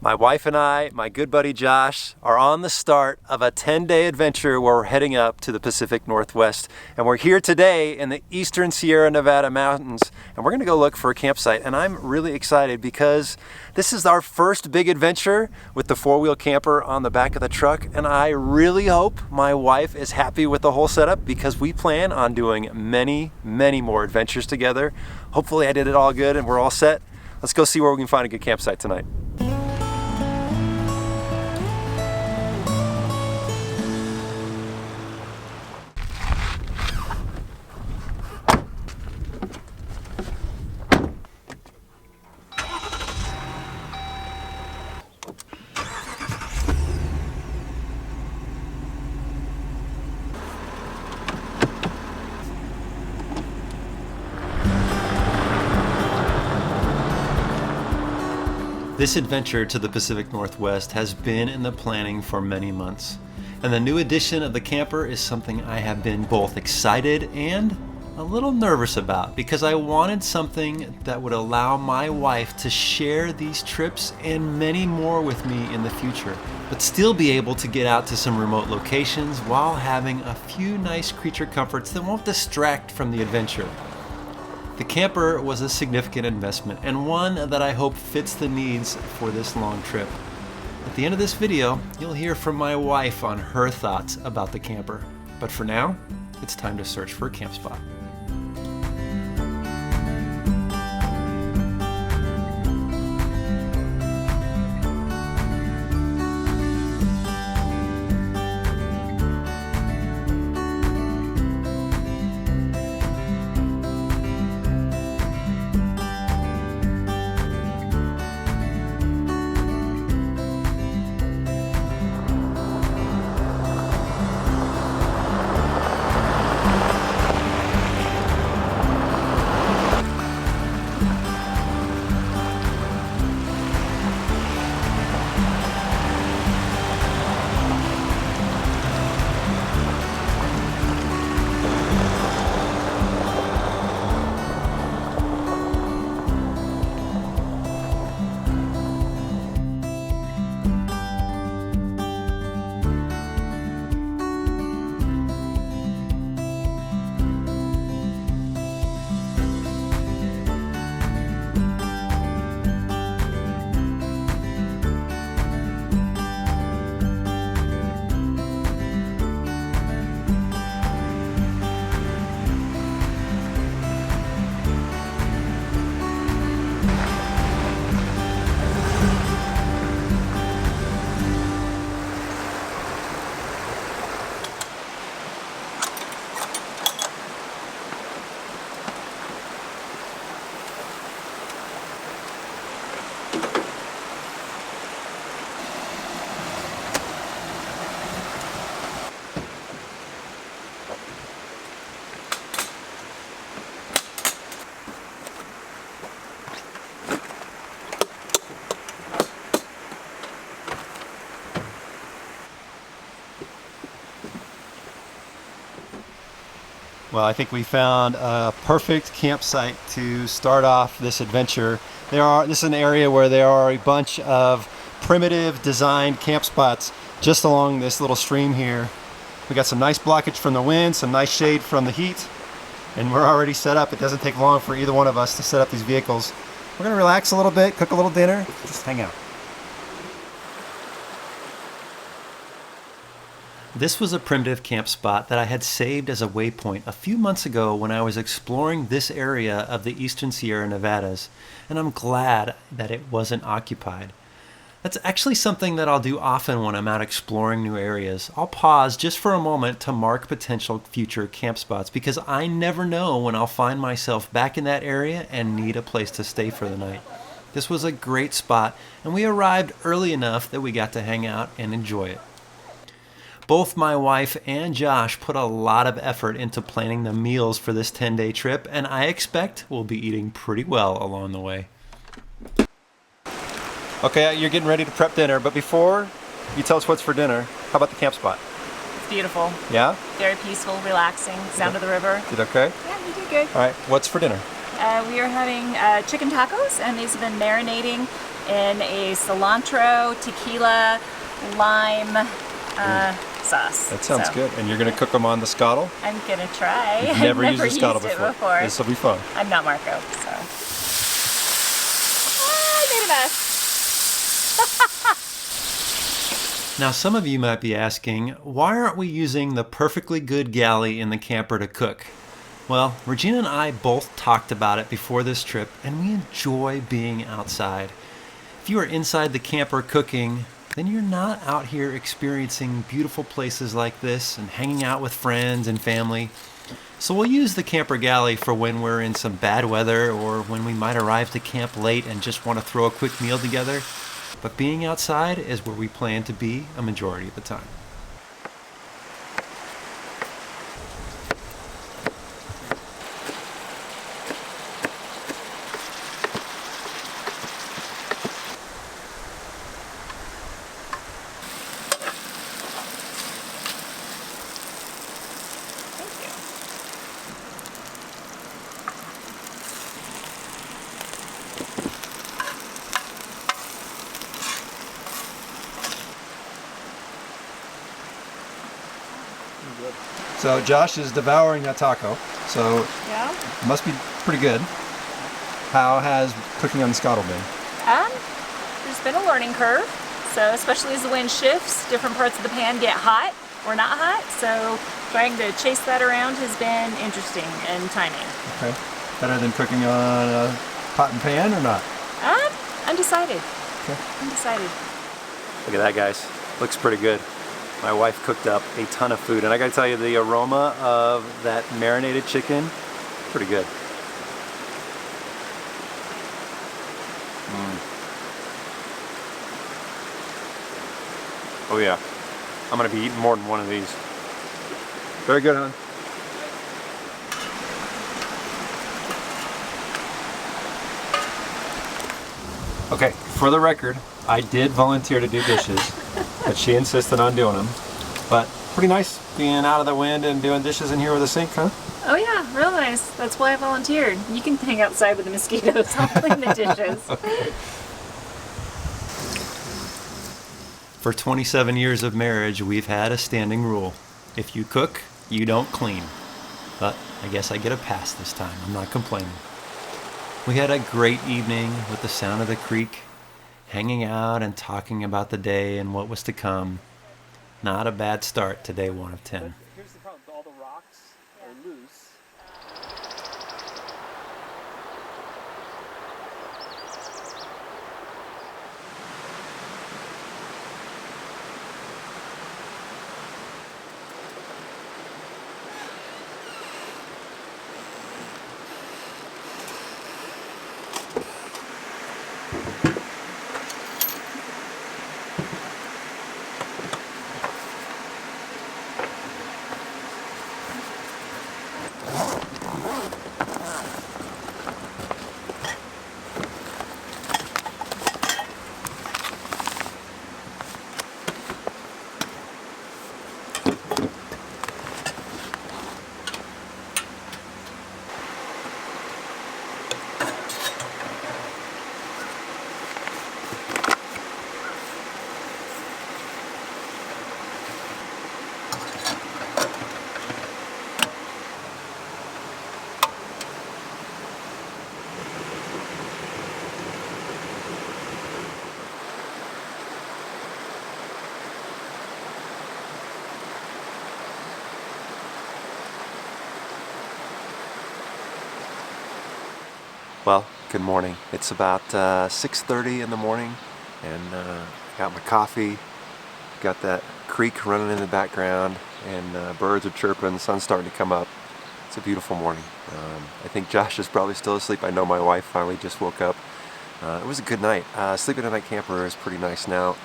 My wife and I, my good buddy Josh, are on the start of a 10-day adventure where we're heading up to the Pacific Northwest. And we're here today in the eastern Sierra Nevada mountains, and we're gonna go look for a campsite. And I'm really excited because this is our first big adventure with the four-wheel camper on the back of the truck. And I really hope my wife is happy with the whole setup because we plan on doing many, many more adventures together. Hopefully I did it all good and we're all set. Let's go see where we can find a good campsite tonight. This adventure to the Pacific Northwest has been in the planning for many months, and the new addition of the camper is something I have been both excited and a little nervous about because I wanted something that would allow my wife to share these trips and many more with me in the future, but still be able to get out to some remote locations while having a few nice creature comforts that won't distract from the adventure. The camper was a significant investment and one that I hope fits the needs for this long trip. At the end of this video, you'll hear from my wife on her thoughts about the camper. But for now, it's time to search for a camp spot. Well, I think we found a perfect campsite to start off this adventure. This is an area where there are a bunch of primitive designed camp spots just along this little stream here. We got some nice blockage from the wind, some nice shade from the heat, and we're already set up. It doesn't take long for either one of us to set up these vehicles. We're gonna relax a little bit, cook a little dinner, just hang out. This was a primitive camp spot that I had saved as a waypoint a few months ago when I was exploring this area of the eastern Sierra Nevadas, and I'm glad that it wasn't occupied. That's actually something that I'll do often when I'm out exploring new areas. I'll pause just for a moment to mark potential future camp spots because I never know when I'll find myself back in that area and need a place to stay for the night. This was a great spot, and we arrived early enough that we got to hang out and enjoy it. Both my wife and Josh put a lot of effort into planning the meals for this 10-day trip, and I expect we'll be eating pretty well along the way. Okay, you're getting ready to prep dinner, but before you tell us what's for dinner, how about the camp spot? It's beautiful. Yeah? Very peaceful, relaxing, sound of the river. Did okay? Yeah, you did good. All right, what's for dinner? We are having chicken tacos, and these have been marinating in a cilantro, tequila, lime sauce. That sounds So, good. And you're going to cook them on the scuttle? I'm gonna try. You've I've never used the scuttle it before. This will be fun. I'm not Marco, so. I made a mess. Now, some of you might be asking, why aren't we using the perfectly good galley in the camper to cook? Well, Regina and I both talked about it before this trip, and we enjoy being outside. If you are inside the camper cooking, then you're not out here experiencing beautiful places like this and hanging out with friends and family. So we'll use the camper galley for when we're in some bad weather or when we might arrive to camp late and just want to throw a quick meal together. But being outside is where we plan to be a majority of the time. So Josh is devouring that taco, so Yeah. it must be pretty good. How has cooking on the scuttle been? There's been a learning curve. So especially as the wind shifts, different parts of the pan get hot or not hot. So trying to chase that around has been interesting and timing. Okay. Better than cooking on a pot and pan or not? Undecided. Okay. Undecided. Look at that, guys. Looks pretty good. My wife cooked up a ton of food, and I gotta tell you, the aroma of that marinated chicken, pretty good. Oh yeah, I'm gonna be eating more than one of these. Very good, hon. Okay, for the record, I did volunteer to do dishes, but she insisted on doing them. But pretty nice being out of the wind and doing dishes in here with a sink, huh? Oh yeah, real nice. That's why I volunteered. You can hang outside with the mosquitoes. I'll clean the dishes. Okay. For 27 years of marriage, we've had a standing rule. If you cook, you don't clean. But I guess I get a pass this time. I'm not complaining. We had a great evening with the sound of the creek, hanging out and talking about the day and what was to come. Not a bad start to day 1 of 10. Here's the problem, all the rocks are loose. Well, good morning. It's about 6:30 in the morning, and got my coffee, got that creek running in the background, and birds are chirping, the sun's starting to come up. It's a beautiful morning. I think Josh is probably still asleep. I know my wife finally just woke up. It was a good night. Sleeping in my camper is pretty nice now.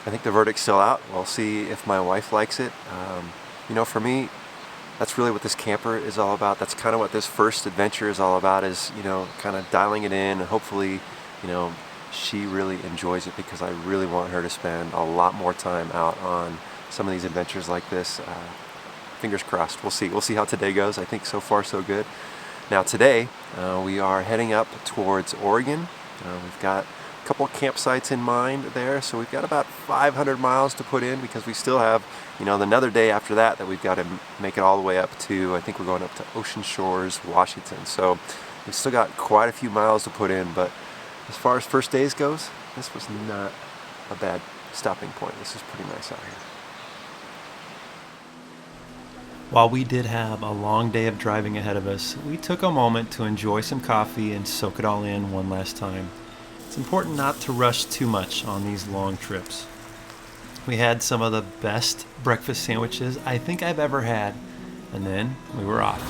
I think the verdict's still out. We'll see if my wife likes it. You know, for me, that's really what this camper is all about. That's kind of what this first adventure is all about, is, you know, kind of dialing it in, and hopefully, you know, she really enjoys it, because I really want her to spend a lot more time out on some of these adventures like this. Fingers crossed. We'll see. We'll see how today goes. I think so far so good. Now today, we are heading up towards Oregon. We've got a couple campsites in mind there, so we've got about 500 miles to put in because we still have, you know, another day after that we've got to make it all the way up to, I think we're going up to Ocean Shores, Washington. So we've still got quite a few miles to put in, but as far as first days goes, this was not a bad stopping point. This is pretty nice out here. While we did have a long day of driving ahead of us, we took a moment to enjoy some coffee and soak it all in one last time. It's important not to rush too much on these long trips. We had some of the best breakfast sandwiches I think I've ever had, and then we were off.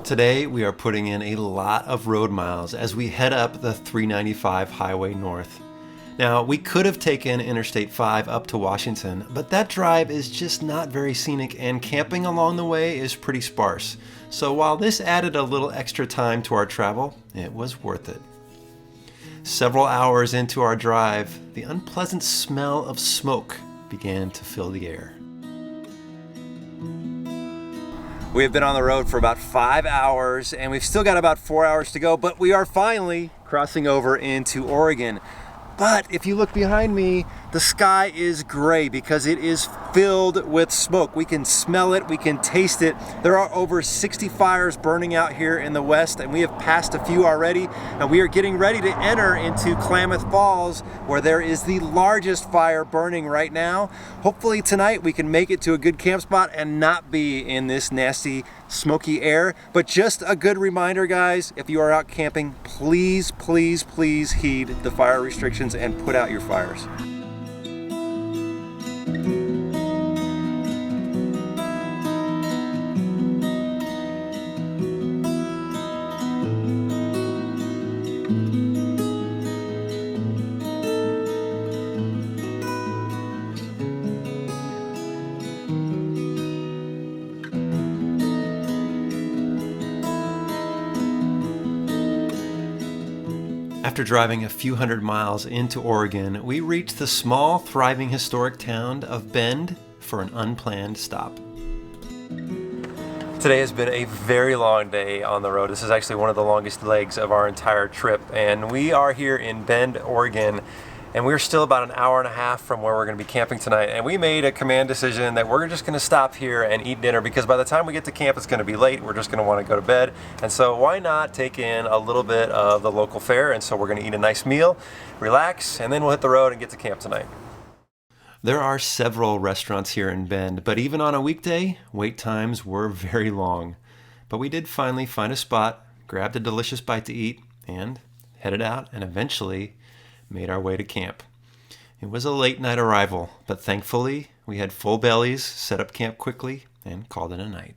Today we are putting in a lot of road miles as we head up the 395 highway north. Now, we could have taken Interstate 5 up to Washington, but that drive is just not very scenic and camping along the way is pretty sparse. So while this added a little extra time to our travel, it was worth it. Several hours into our drive, the unpleasant smell of smoke began to fill the air. We have been on the road for about 5 hours and we've still got about 4 hours to go, but we are finally crossing over into Oregon. But if you look behind me, the sky is gray because it is filled with smoke. We can smell it, we can taste it. There are over 60 fires burning out here in the west, and we have passed a few already, and we are getting ready to enter into Klamath Falls, where there is the largest fire burning right now. Hopefully tonight we can make it to a good camp spot and not be in this nasty, smoky air. But just a good reminder, guys, if you are out camping, please, please, please heed the fire restrictions and put out your fires. After driving a few hundred miles into Oregon, we reached the small, thriving historic town of Bend for an unplanned stop. Today has been a very long day on the road. This is actually one of the longest legs of our entire trip, and we are here in Bend, Oregon, and we're still about an hour and a half from where we're going to be camping tonight. And we made a command decision that we're just going to stop here and eat dinner because by the time we get to camp it's going to be late. We're just going to want to go to bed, and so why not take in a little bit of the local fare? And so we're going to eat a nice meal, relax, and then we'll hit the road and get to camp tonight. There are several restaurants here in Bend, but even on a weekday, wait times were very long. But we did finally find a spot, grabbed a delicious bite to eat, and headed out and eventually made our way to camp. It was a late night arrival, but thankfully we had full bellies, set up camp quickly, and called it a night.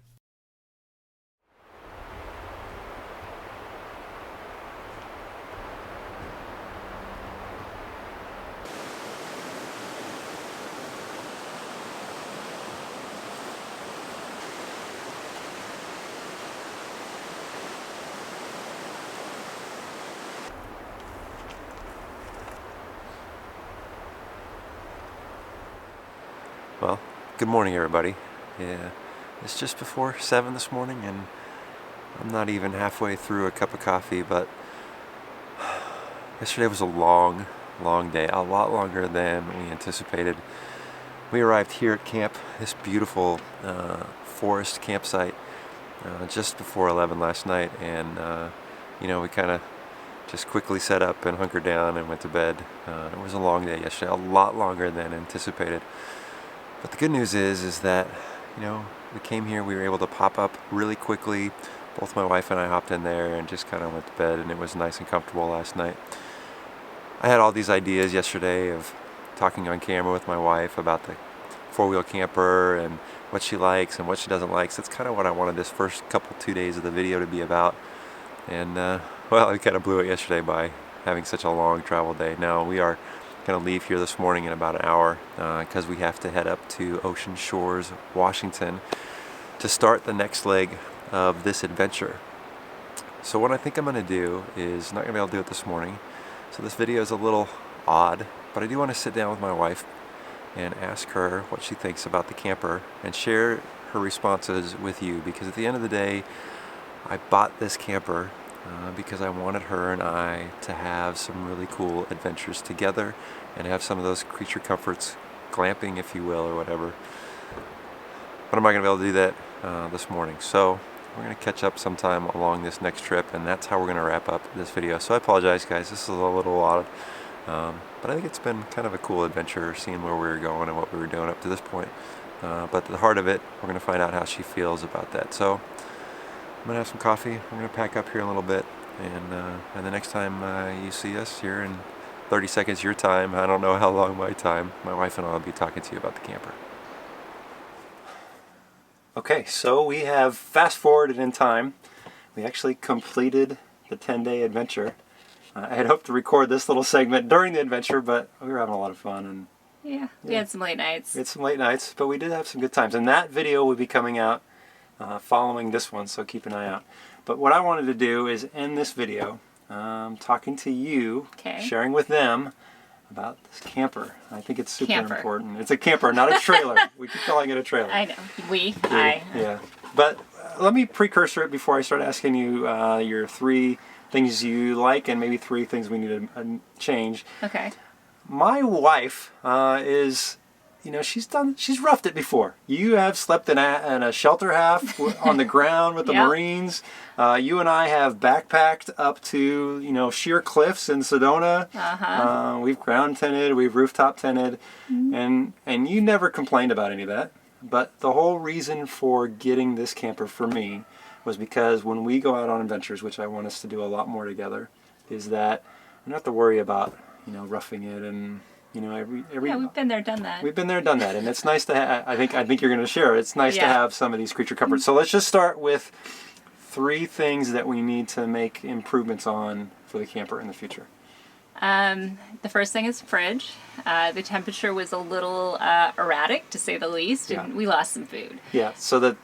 Well, good morning, everybody. Yeah, it's just before 7 this morning, and I'm not even halfway through a cup of coffee, but yesterday was a long day, a lot longer than we anticipated. We arrived here at camp, this beautiful forest campsite, just before 11 last night, and we kind of just quickly set up and hunkered down and went to bed. It was a long day yesterday, a lot longer than anticipated. But the good news is that, we came here, we were able to pop up really quickly. Both my wife and I hopped in there and just kind of went to bed, and it was nice and comfortable last night. I had all these ideas yesterday of talking on camera with my wife about the four-wheel camper and what she likes and what she doesn't like. So that's kind of what I wanted this first 2 days of the video to be about. And, I kind of blew it yesterday by having such a long travel day. Now we are going to leave here this morning in about an hour because we have to head up to Ocean Shores, Washington to start the next leg of this adventure. So what I think I'm going to do is not going to be able to do it this morning. So this video is a little odd, but I do want to sit down with my wife and ask her what she thinks about the camper and share her responses with you, because at the end of the day I bought this camper because I wanted her and I to have some really cool adventures together and have some of those creature comforts, glamping if you will, or whatever. But I'm not going to be able to do that this morning. So we're going to catch up sometime along this next trip, and that's how we're going to wrap up this video. So I apologize guys, this is a little odd, but I think it's been kind of a cool adventure seeing where we were going and what we were doing up to this point. But at the heart of it, we're going to find out how she feels about that. So I'm going to have some coffee, we're going to pack up here a little bit, and the next time you see us here in 30 seconds your time, I don't know how long my time, my wife and I will be talking to you about the camper. Okay, so we have fast forwarded in time. We actually completed the 10-day adventure. I had hoped to record this little segment during the adventure, but we were having a lot of fun. And yeah, we had some late nights. We had some late nights, but we did have some good times. And that video will be coming out following this one, so keep an eye out. But what I wanted to do is end this video talking to you, sharing with them about this camper. I think it's super important. It's a camper, not a trailer. We keep calling it a trailer. I know. Yeah. But let me precursor it before I start asking you your 3 things you like and maybe 3 things we need to change. Okay. My wife is, you know, she's roughed it before. You have slept in a shelter half on the ground with the Marines. You and I have backpacked up to, you know, sheer cliffs in Sedona. We've ground tented, we've rooftop tented, and you never complained about any of that. But the whole reason for getting this camper for me was because when we go out on adventures, which I want us to do a lot more together, is that I don't have to worry about, you know, roughing it and, you know, every we've been there, done that. We've been there, done that, and it's nice to have. I think you're going to share. It's nice to have some of these creature comforts. So let's just start with 3 things that we need to make improvements on for the camper in the future. The first thing is fridge. The temperature was a little erratic, to say the least, and we lost some food. Yeah. So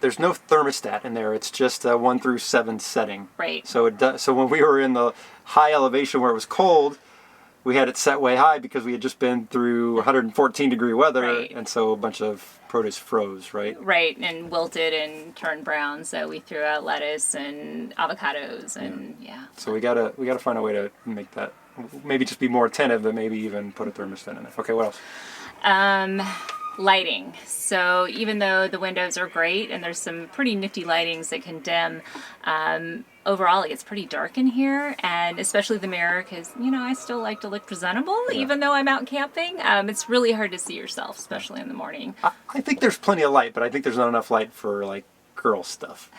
there's no thermostat in there. It's just a 1 through 7 setting. Right. So so when we were in the high elevation where it was cold, we had it set way high because we had just been through 114 degree weather, and so a bunch of produce froze, right? Right, and wilted and turned brown. So we threw out lettuce and avocados, and So we gotta find a way to make that maybe just be more attentive, but maybe even put a thermostat in there. Okay, what else? Lighting. So even though the windows are great and there's some pretty nifty lightings that can dim, overall it gets pretty dark in here, and especially the mirror, because, you know, I still like to look presentable even though I'm out camping. It's really hard to see yourself, especially in the morning. I think there's plenty of light, but I think there's not enough light for like girl stuff.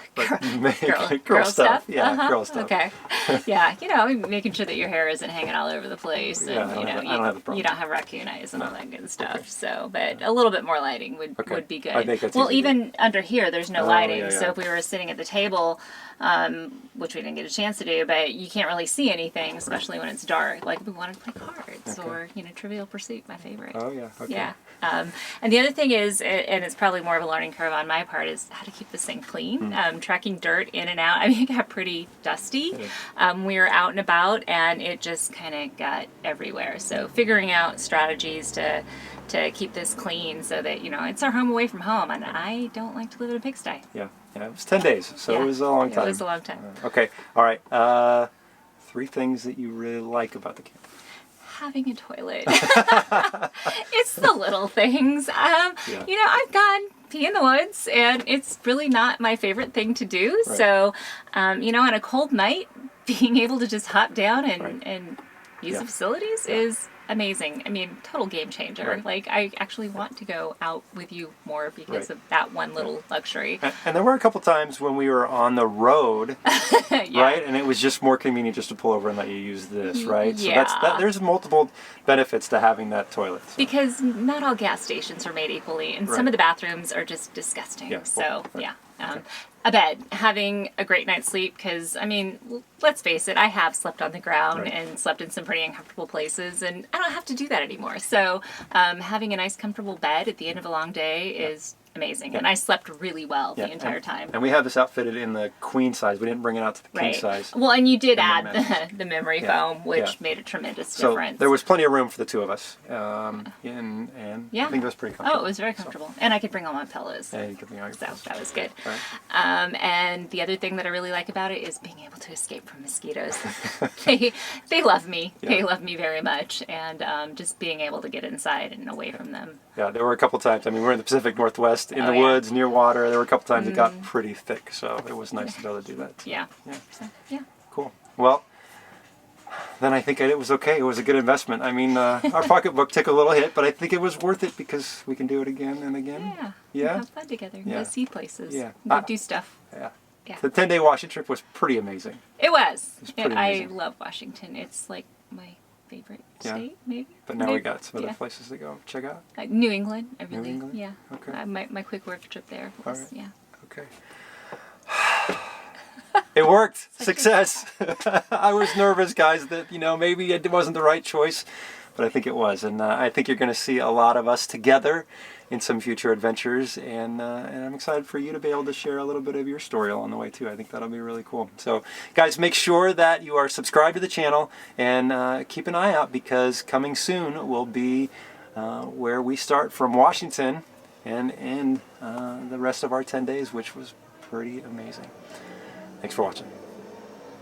Girl stuff? Yeah, girl stuff. Okay. Yeah, you know, making sure that your hair isn't hanging all over the place, and I don't have the problem. You don't have raccoon eyes and all that good stuff. Okay. So, but a little bit more lighting would be good. I think that's even under here, there's no lighting. So if we were sitting at the table, which we didn't get a chance to do, but you can't really see anything, especially when it's dark. Like we wanted to play cards or, you know, Trivial Pursuit, my favorite. Oh yeah. Okay. Yeah. And the other thing is, and it's probably more of a learning curve on my part, is how to keep this thing clean. Tracking dirt in and out. I mean, it got pretty dusty. We were out and about, and it just kind of got everywhere. So figuring out strategies to keep this clean so that, you know, it's our home away from home, and I don't like to live in a pigsty. Yeah, it was 10 days, so it was a long time. It was a long time. Okay, all right. 3 things that you really like about the camp. Having a toilet. It's the little things. You know, I've gone pee in the woods, and it's really not my favorite thing to do. Right. So, you know, on a cold night, being able to just hop down and use the facilities is amazing. I mean, total game changer. Right. Like, I actually want to go out with you more because of that one little luxury. And there were a couple times when we were on the road, right? And it was just more convenient just to pull over and let you use this, right? Yeah. So there's multiple benefits to having that toilet. So. Because not all gas stations are made equally, and some of the bathrooms are just disgusting. Yeah. So, A bed, having a great night's sleep, because I mean, let's face it, I have slept on the ground and slept in some pretty uncomfortable places, and I don't have to do that anymore. So having a nice comfortable bed at the end of a long day is amazing, and I slept really well the entire time. And we have this outfitted in the queen size. We didn't bring it out to the king size. Well, and you did add the memory foam, which made a tremendous difference. So there was plenty of room for the two of us, and I think it was pretty comfortable. Oh, it was very comfortable, and I could bring all my pillows. Yeah, you could bring all your pillows. That was good. Right. And the other thing that I really like about it is being able to escape from mosquitoes. they love me. Yeah. They love me very much, and just being able to get inside and away from them. Yeah, there were a couple times. I mean, we're in the Pacific Northwest, in the woods, near water. There were a couple times it got pretty thick, so it was nice to be able to do that. Yeah. So. Cool. Well, then I think it was okay. It was a good investment. I mean, our pocketbook took a little hit, but I think it was worth it because we can do it again and again. Yeah. Yeah. Have fun together. Go see places. Yeah. Go do stuff. Yeah. Yeah. The 10-day Washington trip was pretty amazing. It was. Pretty amazing. I love Washington. It's like my favorite state, maybe. But now we got some other places to go check out. New England. New England? Yeah. Okay. My quick work trip there was, Okay. It worked. Success. I was nervous, guys, that, maybe it wasn't the right choice, but I think it was. And I think you're going to see a lot of us together in some future adventures, and I'm excited for you to be able to share a little bit of your story along the way too. I think that'll be really cool. So guys, make sure that you are subscribed to the channel, and keep an eye out, because coming soon will be where we start from Washington and end the rest of our 10 days, which was pretty amazing. Thanks for watching.